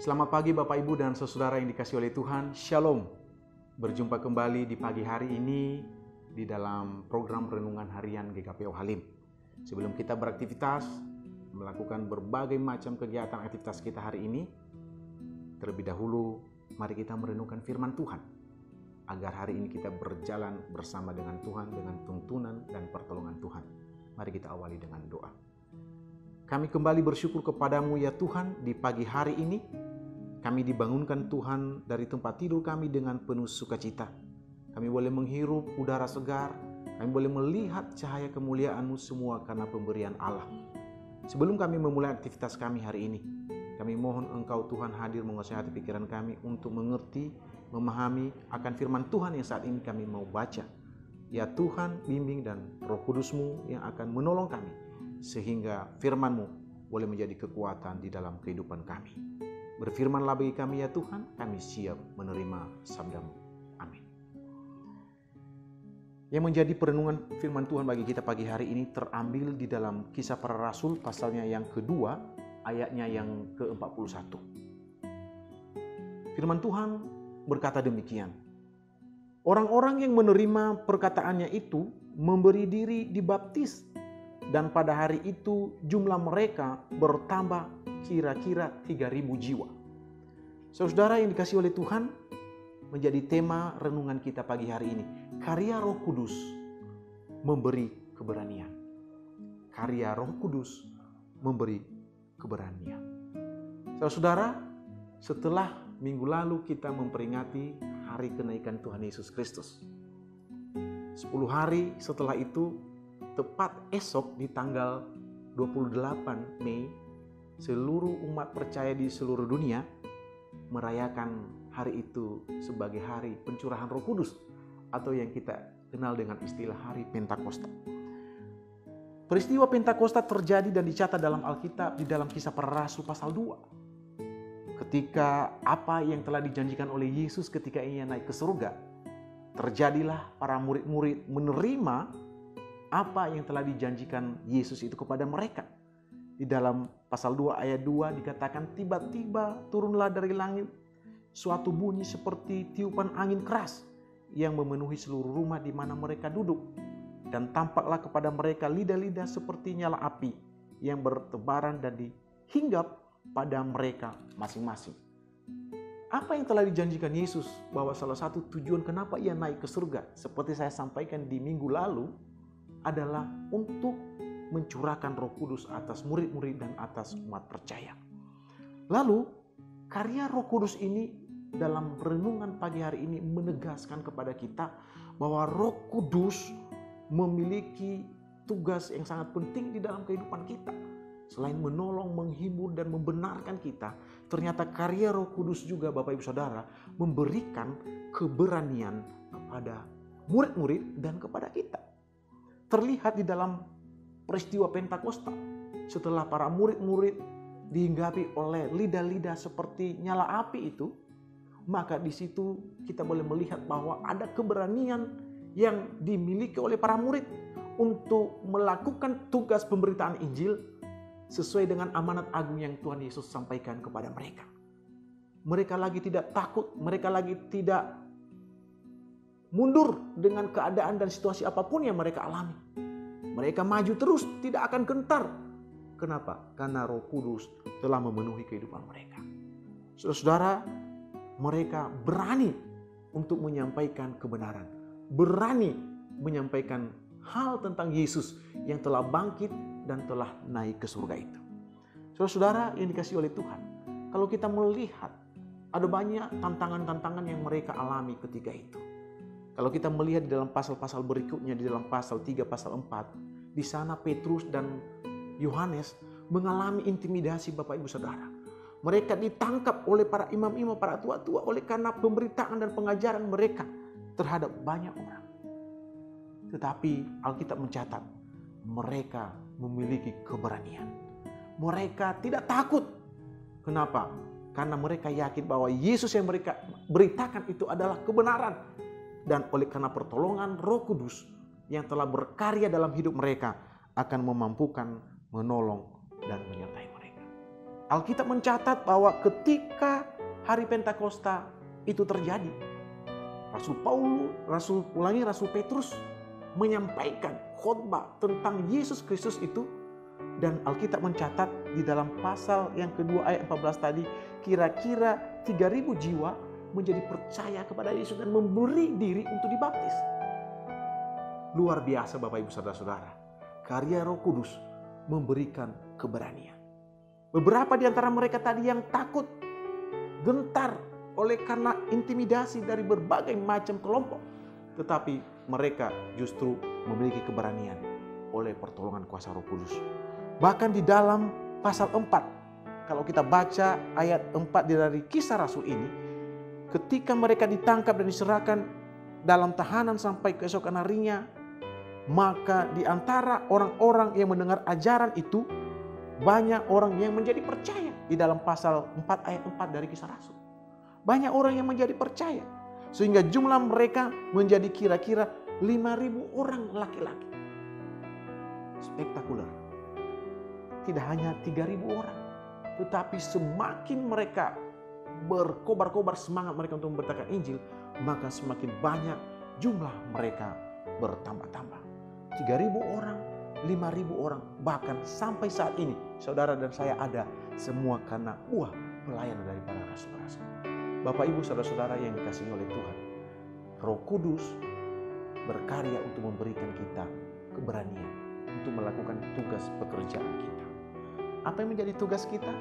Selamat pagi Bapak Ibu dan saudara yang dikasihi oleh Tuhan. Shalom. Berjumpa kembali di pagi hari ini di dalam program Renungan Harian GKPO Halim. Sebelum kita beraktivitas, melakukan berbagai macam kegiatan aktivitas kita hari ini, terlebih dahulu mari kita merenungkan firman Tuhan. Agar hari ini kita berjalan bersama dengan Tuhan dengan tuntunan dan pertolongan Tuhan. Mari kita awali dengan doa. Kami kembali bersyukur kepadamu ya Tuhan di pagi hari ini. Kami dibangunkan Tuhan dari tempat tidur kami dengan penuh sukacita. Kami boleh menghirup udara segar. Kami boleh melihat cahaya kemuliaan-Mu semua karena pemberian Allah. Sebelum kami memulai aktivitas kami hari ini, kami mohon Engkau Tuhan hadir menguasai hati pikiran kami untuk mengerti, memahami akan firman Tuhan yang saat ini kami mau baca. Ya Tuhan, bimbing dan Roh Kudus-Mu yang akan menolong kami, sehingga firman-Mu boleh menjadi kekuatan di dalam kehidupan kami. Berfirmanlah bagi kami ya Tuhan, kami siap menerima sabda-Mu. Amin. Yang menjadi perenungan firman Tuhan bagi kita pagi hari ini terambil di dalam Kisah Para Rasul pasalnya yang kedua, ayatnya yang ke-41. Firman Tuhan berkata demikian. Orang-orang yang menerima perkataannya itu memberi diri dibaptis. Dan pada hari itu jumlah mereka bertambah kira-kira 3.000 jiwa. Saudara yang dikasihi oleh Tuhan, menjadi tema renungan kita pagi hari ini. Karya Roh Kudus memberi keberanian. Karya Roh Kudus memberi keberanian. Saudara, setelah minggu lalu kita memperingati hari kenaikan Tuhan Yesus Kristus. 10 hari setelah itu, tepat esok di tanggal 28 Mei, seluruh umat percaya di seluruh dunia merayakan hari itu sebagai hari pencurahan Roh Kudus atau yang kita kenal dengan istilah hari Pentakosta. Peristiwa Pentakosta terjadi dan dicatat dalam Alkitab di dalam Kisah Para Rasul pasal 2. Ketika apa yang telah dijanjikan oleh Yesus ketika Ia naik ke surga, terjadilah para murid-murid menerima apa yang telah dijanjikan Yesus itu kepada mereka. Di dalam pasal 2 ayat 2 dikatakan tiba-tiba turunlah dari langit suatu bunyi seperti tiupan angin keras yang memenuhi seluruh rumah di mana mereka duduk. Dan tampaklah kepada mereka lidah-lidah seperti nyala api yang bertebaran dan dihinggap pada mereka masing-masing. Apa yang telah dijanjikan Yesus bahwa salah satu tujuan kenapa Ia naik ke surga, seperti saya sampaikan di minggu lalu, adalah untuk mencurahkan Roh Kudus atas murid-murid dan atas umat percaya. Lalu karya Roh Kudus ini dalam renungan pagi hari ini menegaskan kepada kita bahwa Roh Kudus memiliki tugas yang sangat penting di dalam kehidupan kita. Selain menolong, menghibur dan membenarkan kita, ternyata karya Roh Kudus juga Bapak Ibu Saudara memberikan keberanian kepada murid-murid dan kepada kita. Terlihat di dalam peristiwa Pentakosta. Setelah para murid-murid dihinggapi oleh lidah-lidah seperti nyala api itu, maka di situ kita boleh melihat bahwa ada keberanian yang dimiliki oleh para murid untuk melakukan tugas pemberitaan Injil sesuai dengan amanat agung yang Tuhan Yesus sampaikan kepada mereka. Mereka lagi tidak takut, mereka lagi tidak mundur dengan keadaan dan situasi apapun yang mereka alami. Mereka maju terus, tidak akan gentar. Kenapa? Karena Roh Kudus telah memenuhi kehidupan mereka. Saudara, mereka berani untuk menyampaikan kebenaran. Berani menyampaikan hal tentang Yesus yang telah bangkit dan telah naik ke surga itu. Saudara yang dikasihi oleh Tuhan, kalau kita melihat ada banyak tantangan-tantangan yang mereka alami ketika itu. Kalau kita melihat di dalam pasal-pasal berikutnya, di dalam pasal 3, pasal 4, di sana Petrus dan Yohanes mengalami intimidasi Bapak Ibu Saudara. Mereka ditangkap oleh para imam-imam, para tua-tua oleh karena pemberitaan dan pengajaran mereka terhadap banyak orang. Tetapi Alkitab mencatat mereka memiliki keberanian. Mereka tidak takut. Kenapa? Karena mereka yakin bahwa Yesus yang mereka beritakan itu adalah kebenaran. Dan oleh karena pertolongan Roh Kudus yang telah berkarya dalam hidup mereka akan memampukan, menolong, dan menyertai mereka. Alkitab mencatat bahwa ketika hari Pentakosta itu terjadi, Rasul Petrus menyampaikan khotbah tentang Yesus Kristus itu, dan Alkitab mencatat di dalam pasal yang kedua ayat 14 tadi, kira-kira 3.000 jiwa menjadi percaya kepada Yesus dan memberi diri untuk dibaptis. Luar biasa Bapak Ibu Saudara-saudara. Karya Roh Kudus memberikan keberanian. Beberapa di antara mereka tadi yang takut, gentar oleh karena intimidasi dari berbagai macam kelompok. Tetapi mereka justru memiliki keberanian oleh pertolongan kuasa Roh Kudus. Bahkan di dalam pasal 4, kalau kita baca ayat 4 dari Kisah Rasul ini, ketika mereka ditangkap dan diserahkan dalam tahanan sampai keesokan harinya, maka di antara orang-orang yang mendengar ajaran itu, banyak orang yang menjadi percaya. Di dalam pasal 4 ayat 4 dari Kisah Rasul, banyak orang yang menjadi percaya, sehingga jumlah mereka menjadi kira-kira 5.000 orang laki-laki. Spektakuler. Tidak hanya 3.000 orang, tetapi semakin mereka berkobar-kobar semangat mereka untuk memberitakan Injil, maka semakin banyak jumlah mereka bertambah-tambah. 3.000 orang, 5.000 orang, bahkan sampai saat ini saudara dan saya ada semua karena buah pelayanan dari para rasul-rasul. Bapak Ibu Saudara-saudara yang dikasihi oleh Tuhan, Roh Kudus berkarya untuk memberikan kita keberanian untuk melakukan tugas pekerjaan kita. Apa yang menjadi tugas kita?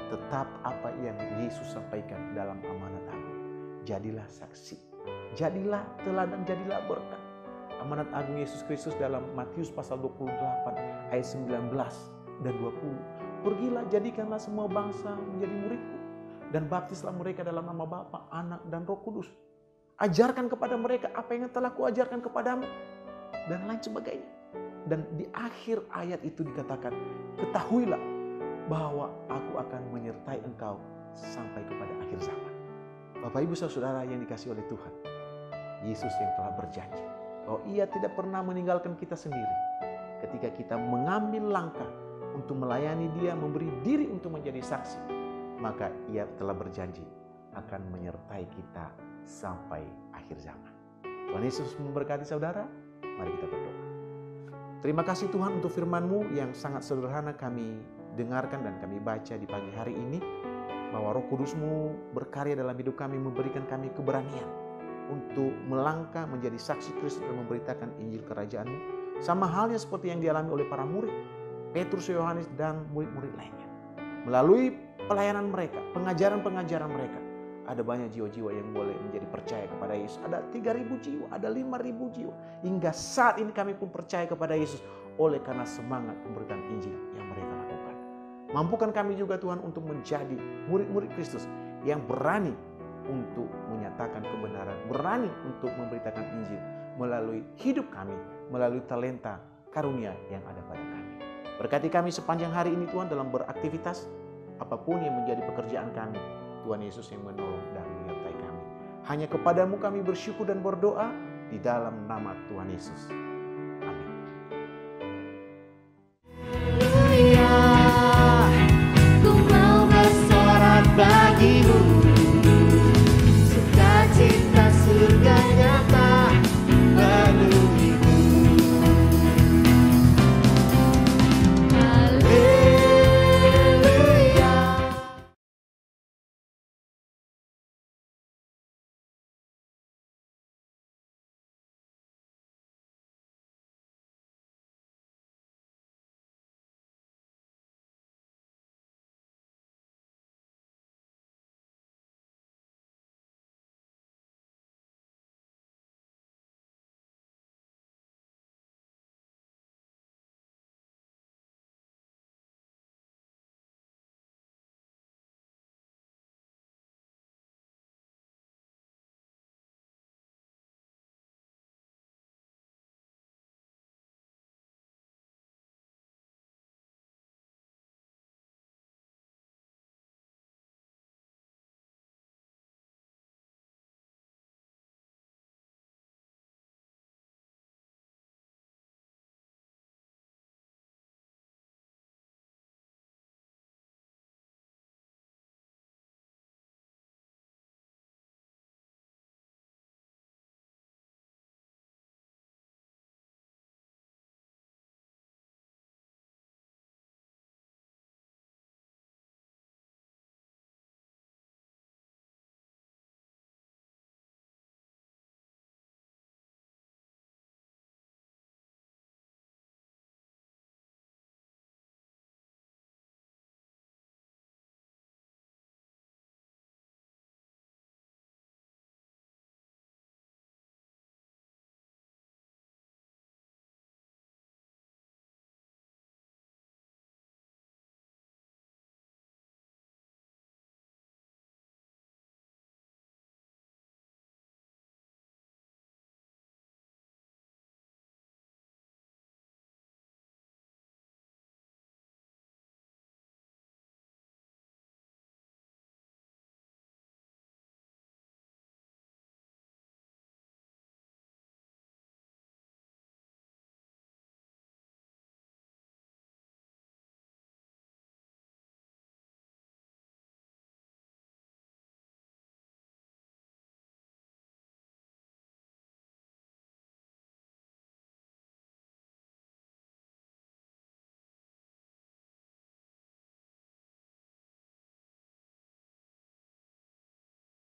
Tetap apa yang Yesus sampaikan dalam amanat agung. Jadilah saksi, jadilah teladan, jadilah berkat. Amanat agung Yesus Kristus dalam Matius pasal 28 ayat 19 dan 20. Pergilah, jadikanlah semua bangsa menjadi muridku, dan baptislah mereka dalam nama Bapa, Anak, dan Roh Kudus. Ajarkan kepada mereka apa yang telah kuajarkan kepadamu, dan lain sebagainya. Dan di akhir ayat itu dikatakan, ketahuilah bahwa aku akan menyertai engkau sampai kepada akhir zaman. Bapak Ibu Saudara yang dikasihi oleh Tuhan, Yesus yang telah berjanji bahwa Ia tidak pernah meninggalkan kita sendiri. Ketika kita mengambil langkah untuk melayani Dia, memberi diri untuk menjadi saksi, maka Ia telah berjanji akan menyertai kita sampai akhir zaman. Tuhan Yesus memberkati saudara. Mari kita berdoa. Terima kasih Tuhan untuk firman-Mu yang sangat sederhana kami dengarkan dan kami baca di pagi hari ini, bahwa Roh Kudus-Mu berkarya dalam hidup kami, memberikan kami keberanian untuk melangkah menjadi saksi Kristus dan memberitakan Injil Kerajaan-Mu, sama halnya seperti yang dialami oleh para murid Petrus, Yohanes, dan murid-murid lainnya. Melalui pelayanan mereka, pengajaran-pengajaran mereka, ada banyak jiwa-jiwa yang boleh menjadi percaya kepada Yesus. Ada 3.000 jiwa, ada 5.000 jiwa. Hingga saat ini kami pun percaya kepada Yesus oleh karena semangat pemberitaan Injil yang mereka lakukan. Mampukan kami juga Tuhan untuk menjadi murid-murid Kristus yang berani untuk menyatakan kebenaran, berani untuk memberitakan Injil melalui hidup kami, melalui talenta karunia yang ada pada kami. Berkati kami sepanjang hari ini Tuhan dalam beraktivitas, apapun yang menjadi pekerjaan kami. Tuhan Yesus yang menolong dan menyertai kami. Hanya kepadamu kami bersyukur dan berdoa di dalam nama Tuhan Yesus. Amin. Ku mau bersorak bagimu.